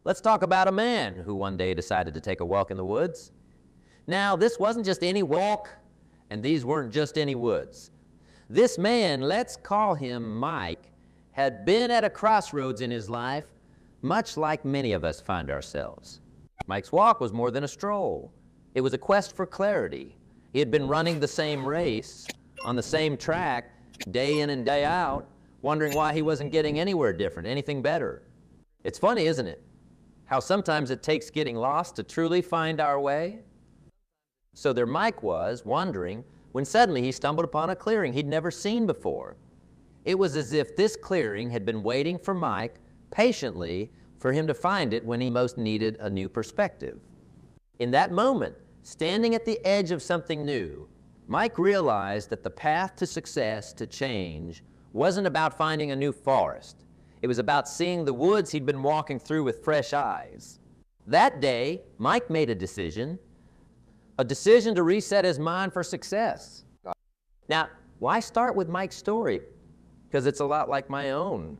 Let's talk about a man who one day decided to take a walk in the woods. Now, this wasn't just any walk, and these weren't just any woods. This man, let's call him Mike, had been at a crossroads in his life, much like many of us find ourselves. Mike's walk was more than a stroll. It was a quest for clarity. He had been running the same race, on the same track, day in and day out, wondering why he wasn't getting anywhere different, anything better. It's funny, isn't it? How sometimes it takes getting lost to truly find our way. So there Mike was, wandering, when suddenly he stumbled upon a clearing he'd never seen before. It was as if this clearing had been waiting for Mike patiently for him to find it when he most needed a new perspective. In that moment, standing at the edge of something new, Mike realized that the path to success, to change, wasn't about finding a new forest. It was about seeing the woods he'd been walking through with fresh eyes. That day, Mike made a decision to reset his mind for success. Now, why start with Mike's story? Because it's a lot like my own.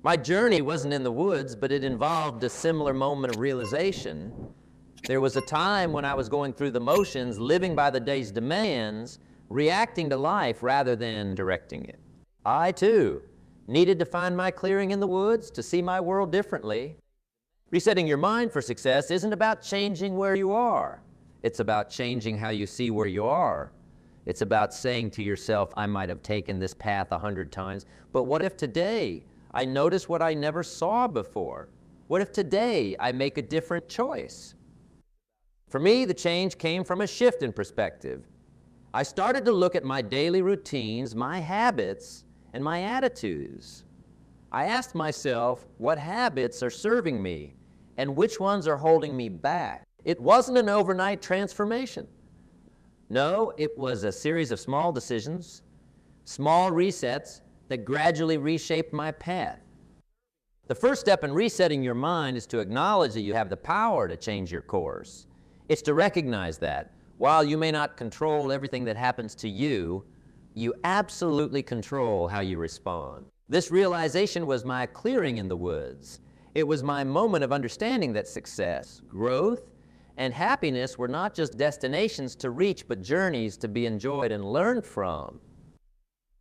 My journey wasn't in the woods, but it involved a similar moment of realization. There was a time when I was going through the motions, living by the day's demands, reacting to life rather than directing it. I, too, needed to find my clearing in the woods, to see my world differently. Resetting your mind for success isn't about changing where you are. It's about changing how you see where you are. It's about saying to yourself, I might have taken this path 100 times, but what if today I notice what I never saw before? What if today I make a different choice? For me, the change came from a shift in perspective. I started to look at my daily routines, my habits, and my attitudes. I asked myself, what habits are serving me, and which ones are holding me back? It wasn't an overnight transformation. No, it was a series of small decisions, small resets that gradually reshaped my path. The first step in resetting your mind is to acknowledge that you have the power to change your course. It's to recognize that while you may not control everything that happens to you, you absolutely control how you respond. This realization was my clearing in the woods. It was my moment of understanding that success, growth, and happiness were not just destinations to reach, but journeys to be enjoyed and learned from.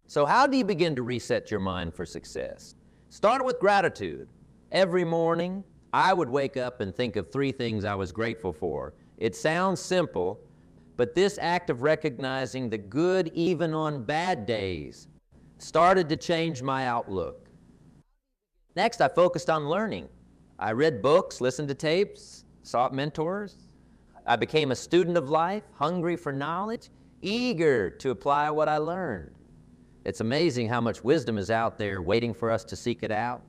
So how do you begin to reset your mind for success? Start with gratitude. Every morning, I would wake up and think of 3 things I was grateful for. It sounds simple, but this act of recognizing the good even on bad days started to change my outlook. Next, I focused on learning. I read books, listened to tapes, sought mentors. I became a student of life, hungry for knowledge, eager to apply what I learned. It's amazing how much wisdom is out there waiting for us to seek it out.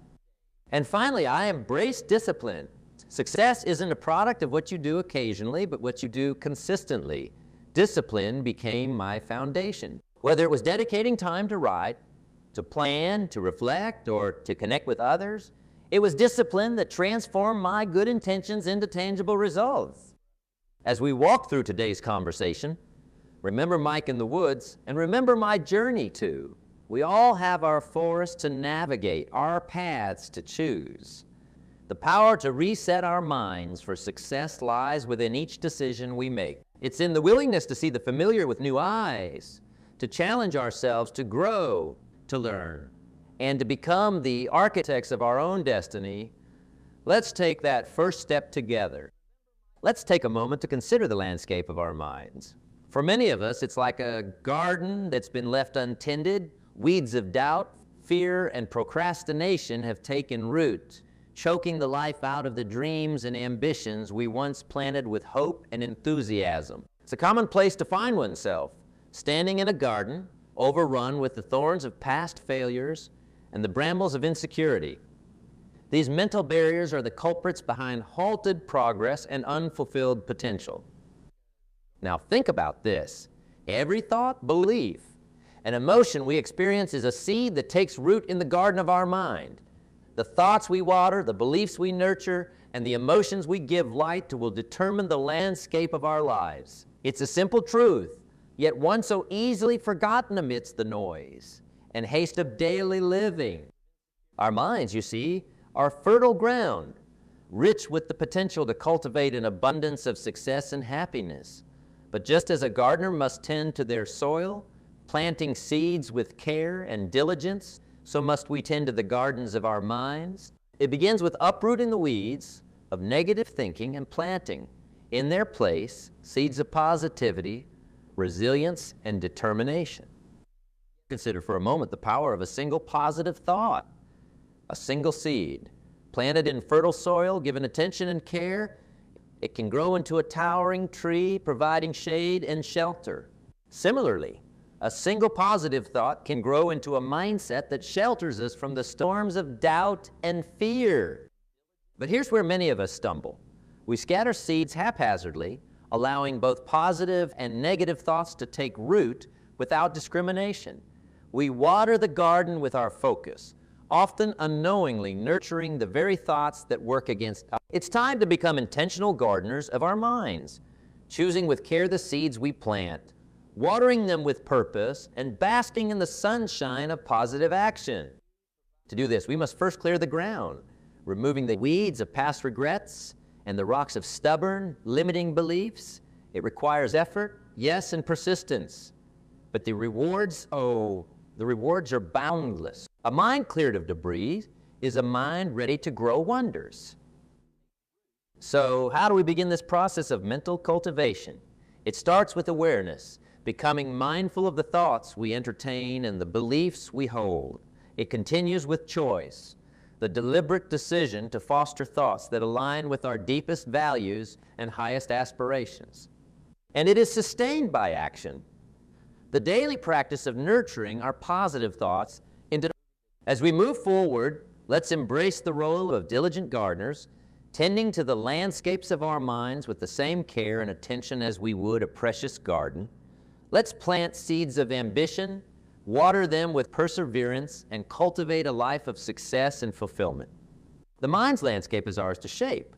And finally, I embraced discipline. Success isn't a product of what you do occasionally, but what you do consistently. Discipline became my foundation. Whether it was dedicating time to write, to plan, to reflect, or to connect with others, it was discipline that transformed my good intentions into tangible results. As we walk through today's conversation, remember Mike in the woods, and remember my journey too. We all have our forest to navigate, our paths to choose. The power to reset our minds for success lies within each decision we make. It's in the willingness to see the familiar with new eyes, to challenge ourselves to grow, to learn, and to become the architects of our own destiny. Let's take that first step together. Let's take a moment to consider the landscape of our minds. For many of us, it's like a garden that's been left untended. Weeds of doubt, fear, and procrastination have taken root, choking the life out of the dreams and ambitions we once planted with hope and enthusiasm. It's a common place to find oneself, standing in a garden, overrun with the thorns of past failures and the brambles of insecurity. These mental barriers are the culprits behind halted progress and unfulfilled potential. Now think about this. Every thought, belief, and emotion we experience is a seed that takes root in the garden of our mind. The thoughts we water, the beliefs we nurture, and the emotions we give light to will determine the landscape of our lives. It's a simple truth, yet one so easily forgotten amidst the noise and haste of daily living. Our minds, you see, are fertile ground. rich with the potential to cultivate an abundance of success and happiness. But just as a gardener must tend to their soil, planting seeds with care and diligence, so must we tend to the gardens of our minds. It begins with uprooting the weeds of negative thinking and planting, in their place, seeds of positivity, resilience, and determination. Consider for a moment the power of a single positive thought. A single seed, planted in fertile soil, given attention and care, it can grow into a towering tree, providing shade and shelter. Similarly, a single positive thought can grow into a mindset that shelters us from the storms of doubt and fear. But here's where many of us stumble. We scatter seeds haphazardly, allowing both positive and negative thoughts to take root without discrimination. We water the garden with our focus, often unknowingly nurturing the very thoughts that work against us. It's time to become intentional gardeners of our minds, choosing with care the seeds we plant, watering them with purpose, and basking in the sunshine of positive action. To do this, we must first clear the ground, removing the weeds of past regrets and the rocks of stubborn, limiting beliefs. It requires effort, yes, and persistence. But the rewards are boundless. A mind cleared of debris is a mind ready to grow wonders. So how do we begin this process of mental cultivation? It starts with awareness, becoming mindful of the thoughts we entertain and the beliefs we hold. It continues with choice, the deliberate decision to foster thoughts that align with our deepest values and highest aspirations. And it is sustained by action, the daily practice of nurturing our positive thoughts into. As we move forward, let's embrace the role of diligent gardeners, tending to the landscapes of our minds with the same care and attention as we would a precious garden. Let's plant seeds of ambition, water them with perseverance, and cultivate a life of success and fulfillment. The mind's landscape is ours to shape.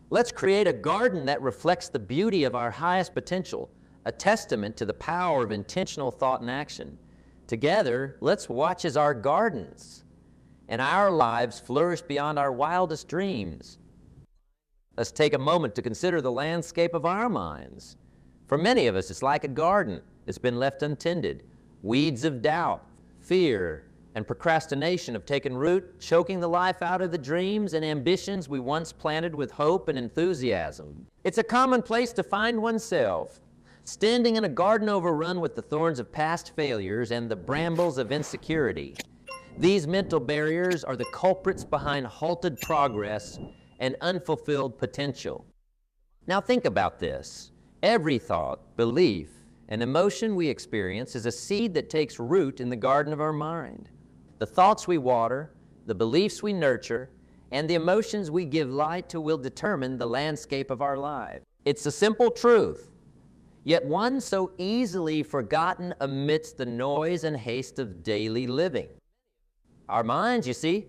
Let's create a garden that reflects the beauty of our highest potential, a testament to the power of intentional thought and action. Together, let's watch as our gardens and our lives flourish beyond our wildest dreams. Let's take a moment to consider the landscape of our minds. For many of us, it's like a garden that's been left untended. Weeds of doubt, fear, and procrastination have taken root, choking the life out of the dreams and ambitions we once planted with hope and enthusiasm. It's a common place to find oneself, standing in a garden overrun with the thorns of past failures and the brambles of insecurity. These mental barriers are the culprits behind halted progress and unfulfilled potential. Now think about this. Every thought, belief, and emotion we experience is a seed that takes root in the garden of our mind. The thoughts we water, the beliefs we nurture, and the emotions we give light to will determine the landscape of our lives. It's a simple truth, yet one so easily forgotten amidst the noise and haste of daily living. Our minds, you see,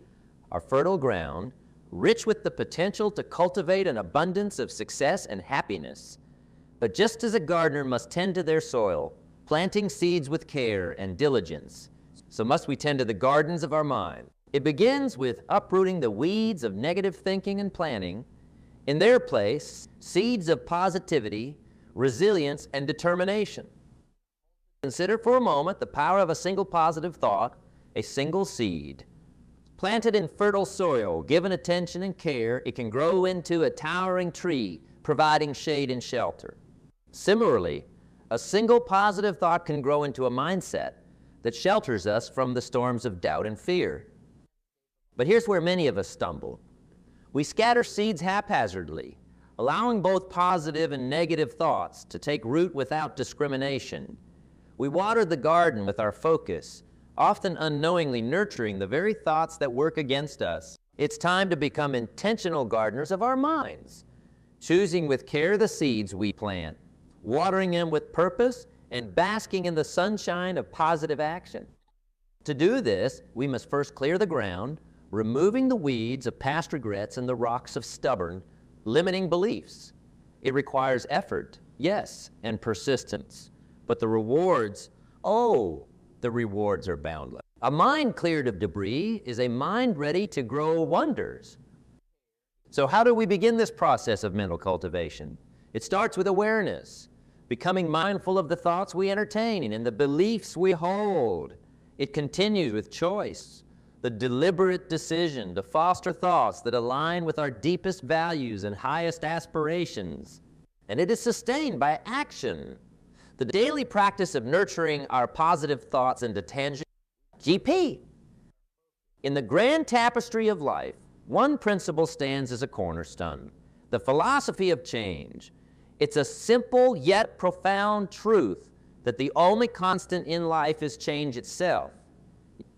are fertile ground, rich with the potential to cultivate an abundance of success and happiness. But just as a gardener must tend to their soil, planting seeds with care and diligence, so must we tend to the gardens of our mind. It begins with uprooting the weeds of negative thinking and planting. In their place, seeds of positivity, resilience, and determination. Consider for a moment the power of a single positive thought, a single seed. Planted in fertile soil, given attention and care, it can grow into a towering tree, providing shade and shelter. Similarly, a single positive thought can grow into a mindset that shelters us from the storms of doubt and fear. But here's where many of us stumble. We scatter seeds haphazardly, allowing both positive and negative thoughts to take root without discrimination. We water the garden with our focus, often unknowingly nurturing the very thoughts that work against us. It's time to become intentional gardeners of our minds, choosing with care the seeds we plant, watering them with purpose, and basking in the sunshine of positive action. To do this, we must first clear the ground, removing the weeds of past regrets and the rocks of stubborn, limiting beliefs. It requires effort, yes, and persistence. But the rewards are boundless. A mind cleared of debris is a mind ready to grow wonders. So how do we begin this process of mental cultivation? It starts with awareness, becoming mindful of the thoughts we entertain and the beliefs we hold. It continues with choice, the deliberate decision to foster thoughts that align with our deepest values and highest aspirations. And it is sustained by action, the daily practice of nurturing our positive thoughts into tangible GP. In the grand tapestry of life, one principle stands as a cornerstone, the philosophy of change. It's a simple yet profound truth that the only constant in life is change itself.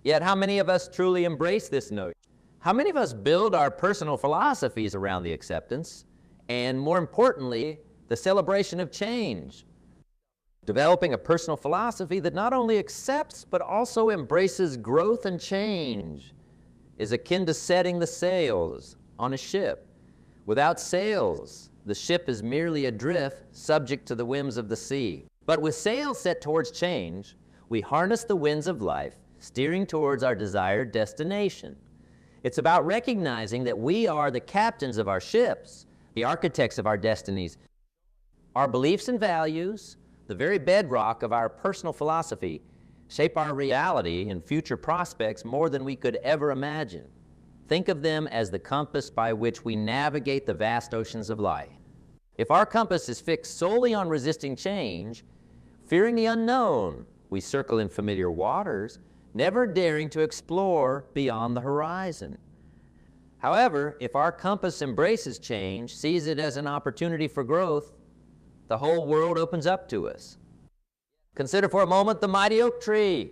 Yet how many of us truly embrace this notion? How many of us build our personal philosophies around the acceptance and, more importantly, the celebration of change? Developing a personal philosophy that not only accepts but also embraces growth and change is akin to setting the sails on a ship. Without sails, the ship is merely adrift, subject to the whims of the sea. But with sails set towards change, we harness the winds of life, steering towards our desired destination. It's about recognizing that we are the captains of our ships, the architects of our destinies. Our beliefs and values, the very bedrock of our personal philosophy, shape our reality and future prospects more than we could ever imagine. Think of them as the compass by which we navigate the vast oceans of life. If our compass is fixed solely on resisting change, fearing the unknown, we circle in familiar waters, never daring to explore beyond the horizon. However, if our compass embraces change, sees it as an opportunity for growth, the whole world opens up to us. Consider for a moment the mighty oak tree.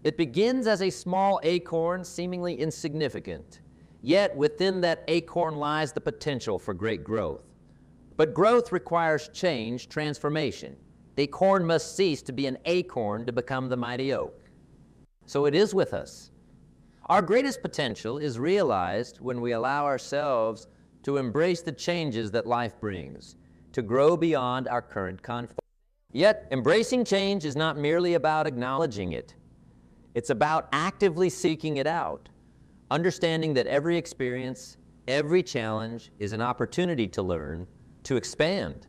It begins as a small acorn, seemingly insignificant. Yet within that acorn lies the potential for great growth. But growth requires change, transformation. The acorn must cease to be an acorn to become the mighty oak. So it is with us. Our greatest potential is realized when we allow ourselves to embrace the changes that life brings, to grow beyond our current conflict. Yet, embracing change is not merely about acknowledging it. It's about actively seeking it out, understanding that every experience, every challenge is an opportunity to learn, to expand,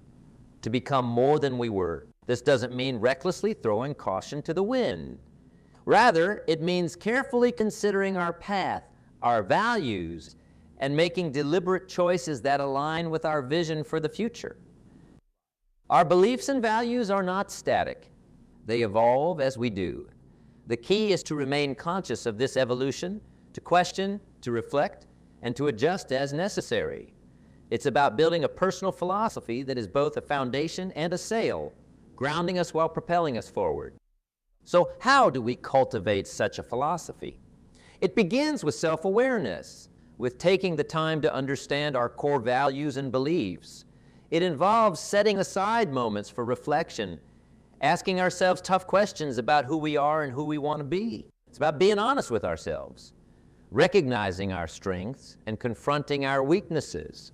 to become more than we were. This doesn't mean recklessly throwing caution to the wind. Rather, it means carefully considering our path, our values, and making deliberate choices that align with our vision for the future. Our beliefs and values are not static. They evolve as we do. The key is to remain conscious of this evolution, to question, to reflect, and to adjust as necessary. It's about building a personal philosophy that is both a foundation and a sail, grounding us while propelling us forward. So how do we cultivate such a philosophy? It begins with self-awareness, with taking the time to understand our core values and beliefs. It involves setting aside moments for reflection, asking ourselves tough questions about who we are and who we want to be. It's about being honest with ourselves, recognizing our strengths and confronting our weaknesses.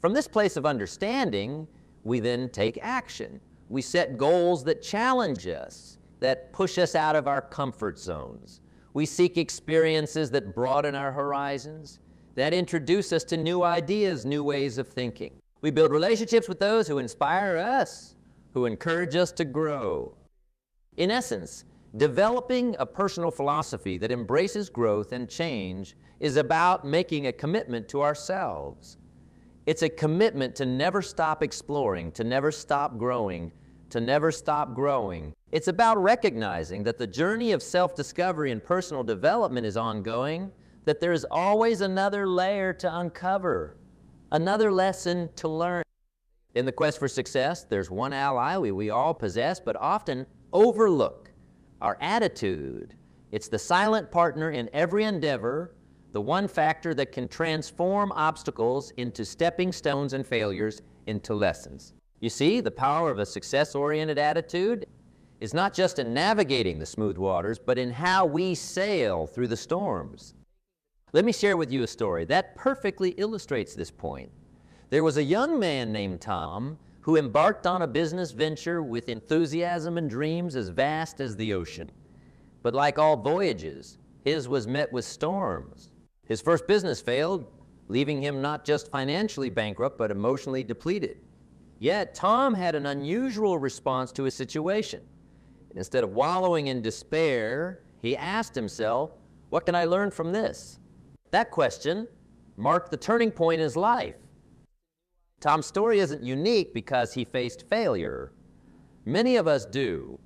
From this place of understanding, we then take action. We set goals that challenge us, that push us out of our comfort zones. We seek experiences that broaden our horizons, that introduce us to new ideas, new ways of thinking. We build relationships with those who inspire us, who encourage us to grow. In essence, developing a personal philosophy that embraces growth and change is about making a commitment to ourselves. It's a commitment to never stop exploring, to never stop growing, to never stop growing. It's about recognizing that the journey of self-discovery and personal development is ongoing, that there is always another layer to uncover, another lesson to learn. In the quest for success, there's one ally we all possess but often overlook: our attitude. It's the silent partner in every endeavor, the one factor that can transform obstacles into stepping stones and failures into lessons. You see, the power of a success-oriented attitude is not just in navigating the smooth waters, but in how we sail through the storms. Let me share with you a story that perfectly illustrates this point. There was a young man named Tom who embarked on a business venture with enthusiasm and dreams as vast as the ocean. But like all voyages, his was met with storms. His first business failed, leaving him not just financially bankrupt, but emotionally depleted. Yet Tom had an unusual response to his situation. Instead of wallowing in despair, he asked himself, what can I learn from this? That question marked the turning point in his life. Tom's story isn't unique because he faced failure. Many of us do.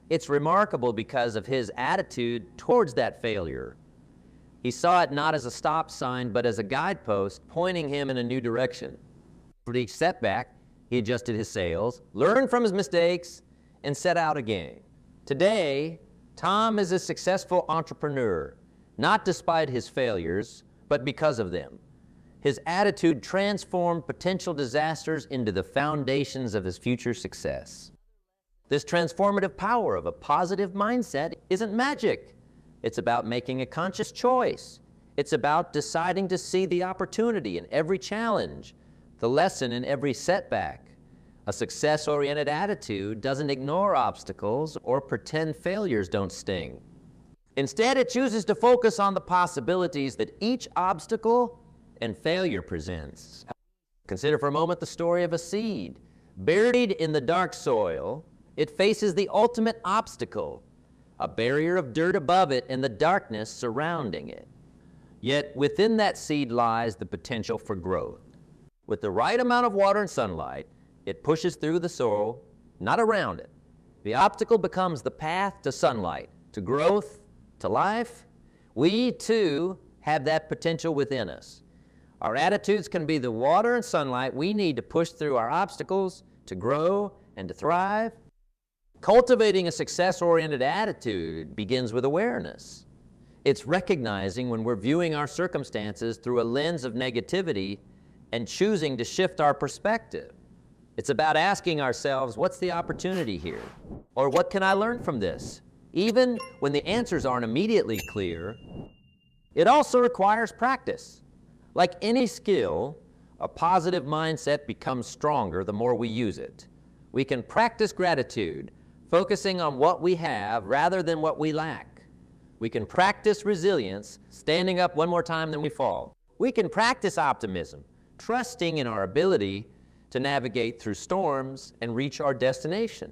It's remarkable because of his attitude towards that failure. He saw it not as a stop sign, but as a guidepost pointing him in a new direction. For each setback, he adjusted his sails, learned from his mistakes, and set out again. Today, Tom is a successful entrepreneur, not despite his failures, but because of them. His attitude transformed potential disasters into the foundations of his future success. This transformative power of a positive mindset isn't magic. It's about making a conscious choice. It's about deciding to see the opportunity in every challenge, the lesson in every setback. A success-oriented attitude doesn't ignore obstacles or pretend failures don't sting. Instead, it chooses to focus on the possibilities that each obstacle and failure presents. Consider for a moment the story of a seed. Buried in the dark soil, it faces the ultimate obstacle, a barrier of dirt above it and the darkness surrounding it. Yet within that seed lies the potential for growth. With the right amount of water and sunlight, it pushes through the soil, not around it. The obstacle becomes the path to sunlight, to growth, to life. We too have that potential within us. Our attitudes can be the water and sunlight we need to push through our obstacles, to grow and to thrive. Cultivating a success-oriented attitude begins with awareness. It's recognizing when we're viewing our circumstances through a lens of negativity and choosing to shift our perspective. It's about asking ourselves, what's the opportunity here? Or what can I learn from this? Even when the answers aren't immediately clear, it also requires practice. Like any skill, a positive mindset becomes stronger the more we use it. We can practice gratitude, focusing on what we have rather than what we lack. We can practice resilience, standing up one more time than we fall. We can practice optimism, trusting in our ability to navigate through storms and reach our destination.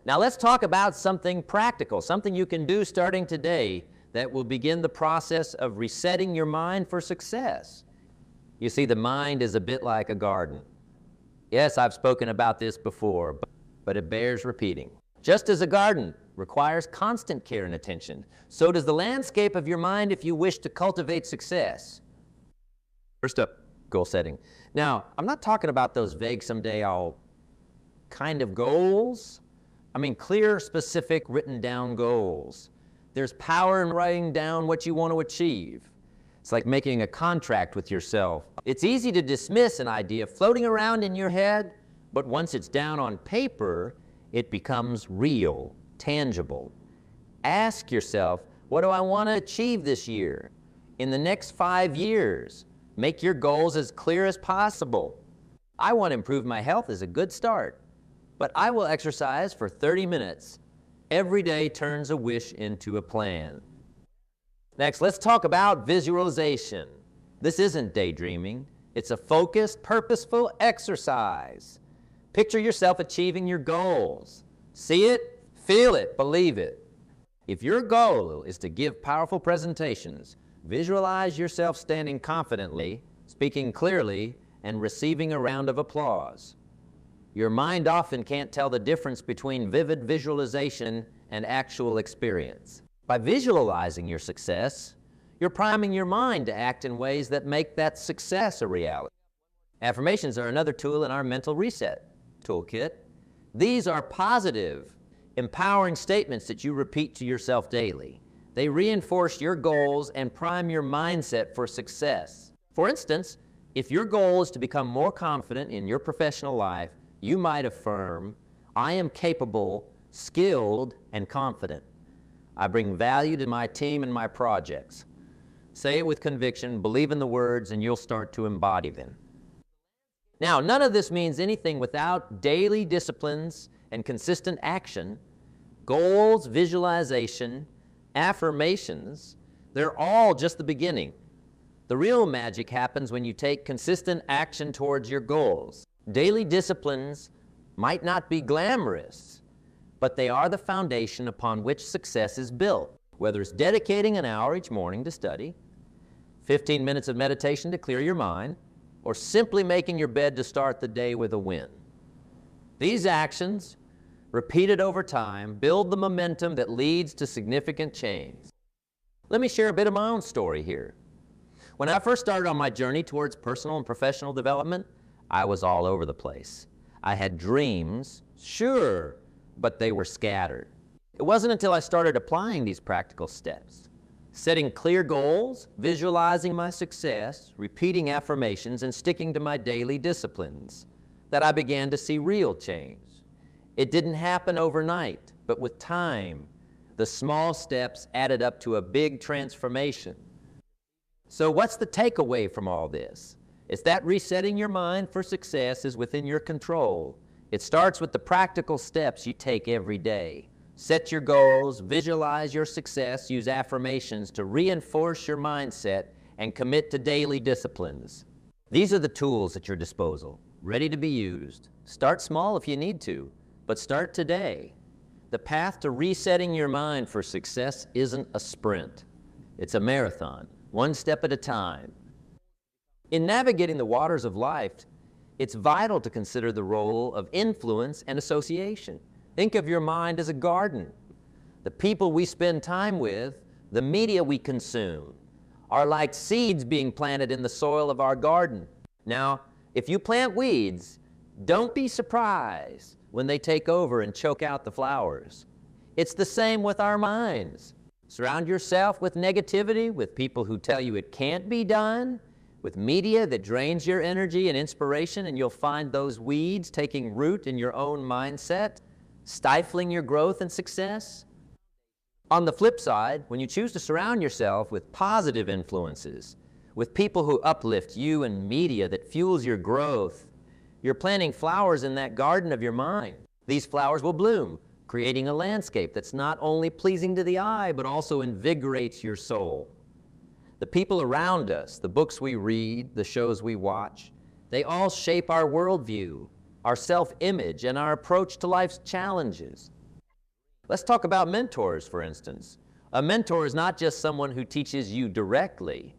Now let's talk about something practical, something you can do starting today that will begin the process of resetting your mind for success. You see, the mind is a bit like a garden. Yes, I've spoken about this before, but it bears repeating. Just as a garden requires constant care and attention, so does the landscape of your mind if you wish to cultivate success. First up, goal setting. Now, I'm not talking about those vague someday I'll kind of goals. I mean clear, specific, written down goals. There's power in writing down what you want to achieve. It's like making a contract with yourself. It's easy to dismiss an idea floating around in your head, but once it's down on paper, it becomes real, tangible. Ask yourself, what do I want to achieve this year? In the next 5 years? Make your goals as clear as possible. I want to improve my health is a good start, but I will exercise for 30 minutes. Every day turns a wish into a plan. Next, let's talk about visualization. This isn't daydreaming. It's a focused, purposeful exercise. Picture yourself achieving your goals. See it, feel it, believe it. If your goal is to give powerful presentations, visualize yourself standing confidently, speaking clearly, and receiving a round of applause. Your mind often can't tell the difference between vivid visualization and actual experience. By visualizing your success, you're priming your mind to act in ways that make that success a reality. Affirmations are another tool in our mental reset toolkit. These are positive, empowering statements that you repeat to yourself daily. They reinforce your goals and prime your mindset for success. For instance, if your goal is to become more confident in your professional life, you might affirm, I am capable, skilled, and confident. I bring value to my team and my projects. Say it with conviction, believe in the words, and you'll start to embody them. Now, none of this means anything without daily disciplines and consistent action. Goals, visualization, affirmations, they're all just the beginning. The real magic happens when you take consistent action towards your goals. Daily disciplines might not be glamorous, but they are the foundation upon which success is built. Whether it's dedicating an hour each morning to study, 15 minutes of meditation to clear your mind, or simply making your bed to start the day with a win. These actions, repeated over time, build the momentum that leads to significant change. Let me share a bit of my own story here. When I first started on my journey towards personal and professional development, I was all over the place. I had dreams, sure, but they were scattered. It wasn't until I started applying these practical steps, setting clear goals, visualizing my success, repeating affirmations, and sticking to my daily disciplines, that I began to see real change. It didn't happen overnight, but with time, the small steps added up to a big transformation. So what's the takeaway from all this? It's that resetting your mind for success is within your control. It starts with the practical steps you take every day. Set your goals, visualize your success, use affirmations to reinforce your mindset, and commit to daily disciplines. These are the tools at your disposal, ready to be used. Start small if you need to, but start today. The path to resetting your mind for success isn't a sprint. It's a marathon, one step at a time. In navigating the waters of life, it's vital to consider the role of influence and association. Think of your mind as a garden. The people we spend time with, the media we consume, are like seeds being planted in the soil of our garden. Now, if you plant weeds, don't be surprised when they take over and choke out the flowers. It's the same with our minds. Surround yourself with negativity, with people who tell you it can't be done, with media that drains your energy and inspiration, and you'll find those weeds taking root in your own mindset, stifling your growth and success. On the flip side, when you choose to surround yourself with positive influences, with people who uplift you and media that fuels your growth, you're planting flowers in that garden of your mind. These flowers will bloom, creating a landscape that's not only pleasing to the eye, but also invigorates your soul. The people around us, the books we read, the shows we watch, they all shape our worldview, our self-image, and our approach to life's challenges. Let's talk about mentors, for instance. A mentor is not just someone who teaches you directly.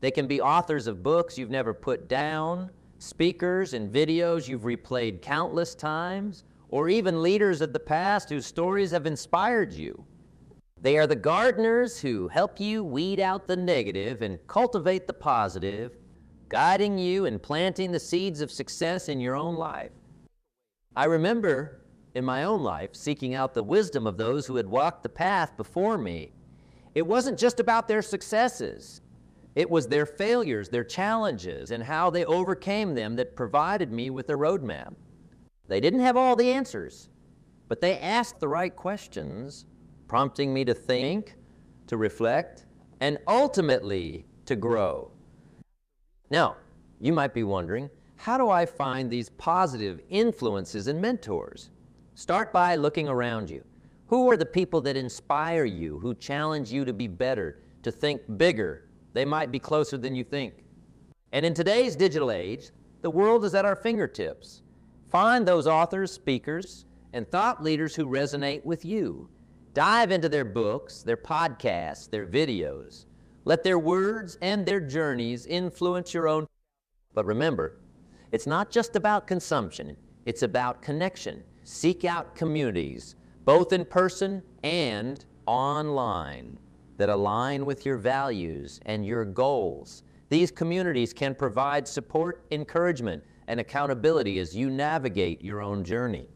They can be authors of books you've never put down, speakers and videos you've replayed countless times, or even leaders of the past whose stories have inspired you. They are the gardeners who help you weed out the negative and cultivate the positive, guiding you and planting the seeds of success in your own life. I remember in my own life seeking out the wisdom of those who had walked the path before me. It wasn't just about their successes. It was their failures, their challenges, and how they overcame them that provided me with a roadmap. They didn't have all the answers, but they asked the right questions, prompting me to think, to reflect, and ultimately to grow. Now, you might be wondering, how do I find these positive influences and mentors? Start by looking around you. Who are the people that inspire you, who challenge you to be better, to think bigger? They might be closer than you think. And in today's digital age, the world is at our fingertips. Find those authors, speakers, and thought leaders who resonate with you. Dive into their books, their podcasts, their videos. Let their words and their journeys influence your own. But remember, it's not just about consumption, it's about connection. Seek out communities, both in person and online, that align with your values and your goals. These communities can provide support, encouragement, and accountability as you navigate your own journey.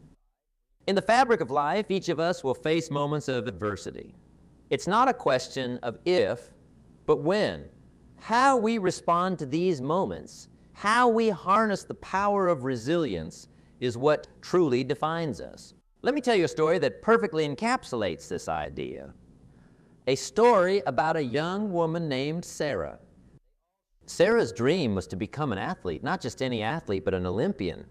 In the fabric of life, each of us will face moments of adversity. It's not a question of if, but when. How we respond to these moments, how we harness the power of resilience, is what truly defines us. Let me tell you a story that perfectly encapsulates this idea. A story about a young woman named Sarah. Sarah's dream was to become an athlete, not just any athlete, but an Olympian.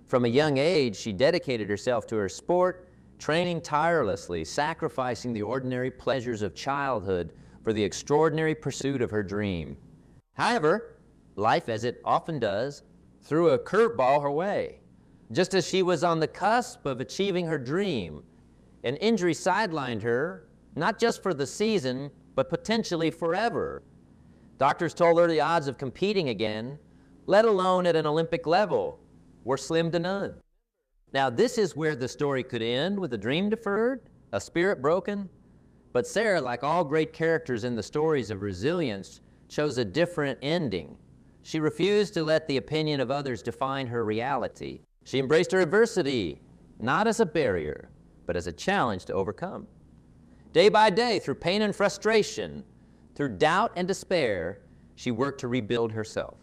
From a young age, she dedicated herself to her sport, training tirelessly, sacrificing the ordinary pleasures of childhood for the extraordinary pursuit of her dream. However, life, as it often does, threw a curveball her way. Just as she was on the cusp of achieving her dream, an injury sidelined her, not just for the season, but potentially forever. Doctors told her the odds of competing again, let alone at an Olympic level, were slim to none. Now, this is where the story could end, with a dream deferred, a spirit broken. But Sarah, like all great characters in the stories of resilience, chose a different ending. She refused to let the opinion of others define her reality. She embraced her adversity, not as a barrier, but as a challenge to overcome. Day by day, through pain and frustration, through doubt and despair, she worked to rebuild herself.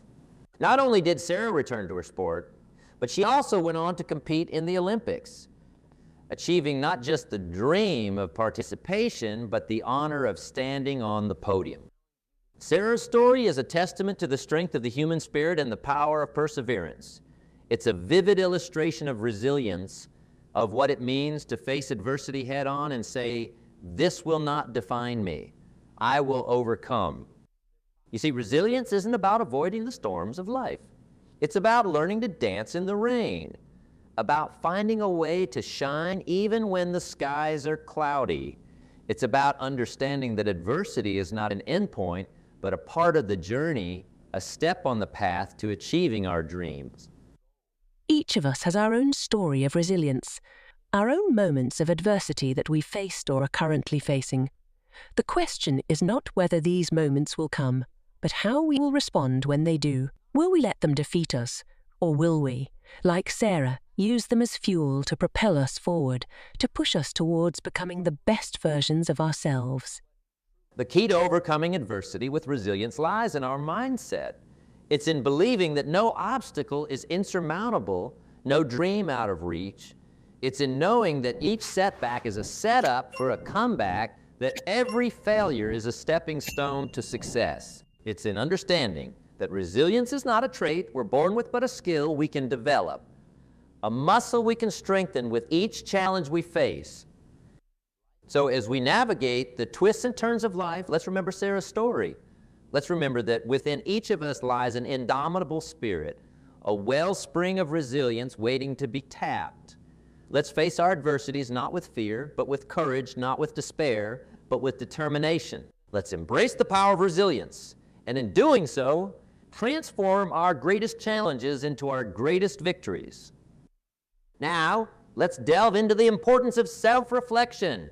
Not only did Sarah return to her sport, but she also went on to compete in the Olympics, achieving not just the dream of participation, but the honor of standing on the podium. Sarah's story is a testament to the strength of the human spirit and the power of perseverance. It's a vivid illustration of resilience, of what it means to face adversity head on and say, "This will not define me. I will overcome." You see, resilience isn't about avoiding the storms of life. It's about learning to dance in the rain, about finding a way to shine even when the skies are cloudy. It's about understanding that adversity is not an endpoint, but a part of the journey, a step on the path to achieving our dreams. Each of us has our own story of resilience, our own moments of adversity that we faced or are currently facing. The question is not whether these moments will come, but how we will respond when they do. Will we let them defeat us, or will we, like Sarah, use them as fuel to propel us forward, to push us towards becoming the best versions of ourselves? The key to overcoming adversity with resilience lies in our mindset. It's in believing that no obstacle is insurmountable, no dream out of reach. It's in knowing that each setback is a setup for a comeback, that every failure is a stepping stone to success. It's in understanding that resilience is not a trait we're born with, but a skill we can develop, a muscle we can strengthen with each challenge we face. So as we navigate the twists and turns of life, let's remember Sarah's story. Let's remember that within each of us lies an indomitable spirit, a wellspring of resilience waiting to be tapped. Let's face our adversities not with fear, but with courage, not with despair, but with determination. Let's embrace the power of resilience, and in doing so, transform our greatest challenges into our greatest victories. Now, let's delve into the importance of self-reflection.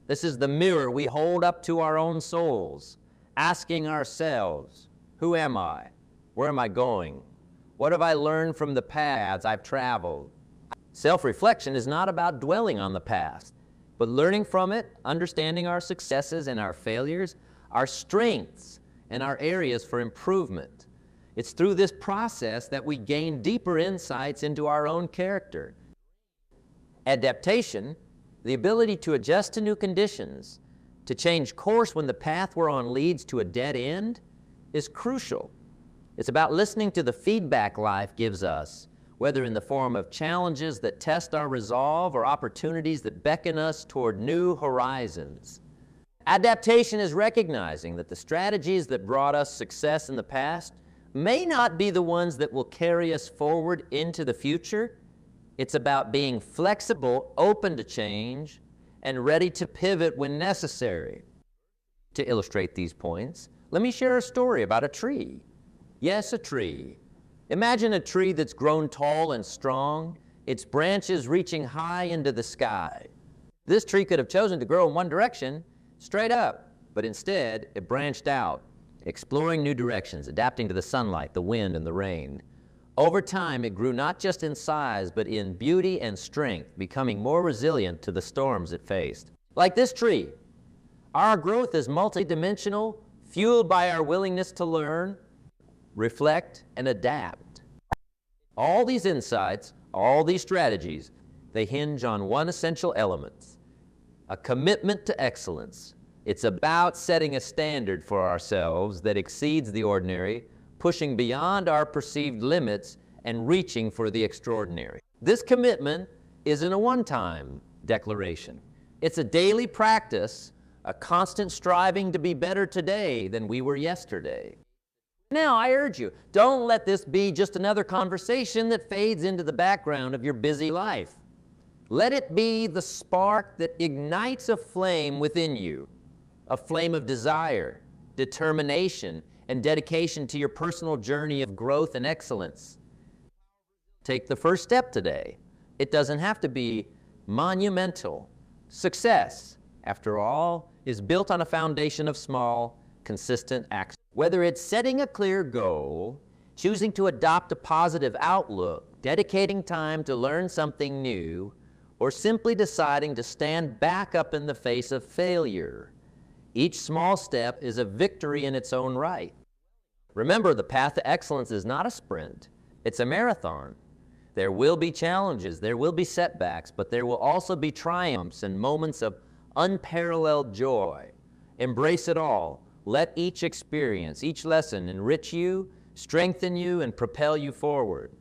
This is the mirror we hold up to our own souls, asking ourselves, who am I? Where am I going? What have I learned from the paths I've traveled? Self-reflection is not about dwelling on the past, but learning from it, understanding our successes and our failures, our strengths and our areas for improvement. It's through this process that we gain deeper insights into our own character. Adaptation, the ability to adjust to new conditions, to change course when the path we're on leads to a dead end, is crucial. It's about listening to the feedback life gives us, whether in the form of challenges that test our resolve or opportunities that beckon us toward new horizons. Adaptation is recognizing that the strategies that brought us success in the past may not be the ones that will carry us forward into the future. It's about being flexible, open to change, and ready to pivot when necessary. To illustrate these points, let me share a story about a tree. Yes, a tree. Imagine a tree that's grown tall and strong, its branches reaching high into the sky. This tree could have chosen to grow in one direction, straight up, but instead it branched out, exploring new directions, adapting to the sunlight, the wind, and the rain. Over time, it grew not just in size, but in beauty and strength, becoming more resilient to the storms it faced. Like this tree, our growth is multidimensional, fueled by our willingness to learn, reflect, and adapt. All these insights, all these strategies, they hinge on one essential element: a commitment to excellence. It's about setting a standard for ourselves that exceeds the ordinary, pushing beyond our perceived limits and reaching for the extraordinary. This commitment isn't a one-time declaration. It's a daily practice, a constant striving to be better today than we were yesterday. Now, I urge you, don't let this be just another conversation that fades into the background of your busy life. Let it be the spark that ignites a flame within you, a flame of desire, determination, and dedication to your personal journey of growth and excellence. Take the first step today. It doesn't have to be monumental. Success, after all, is built on a foundation of small, consistent acts. Whether it's setting a clear goal, choosing to adopt a positive outlook, dedicating time to learn something new, or simply deciding to stand back up in the face of failure, each small step is a victory in its own right. Remember, the path to excellence is not a sprint, it's a marathon. There will be challenges, there will be setbacks, but there will also be triumphs and moments of unparalleled joy. Embrace it all. Let each experience, each lesson enrich you, strengthen you, and propel you forward.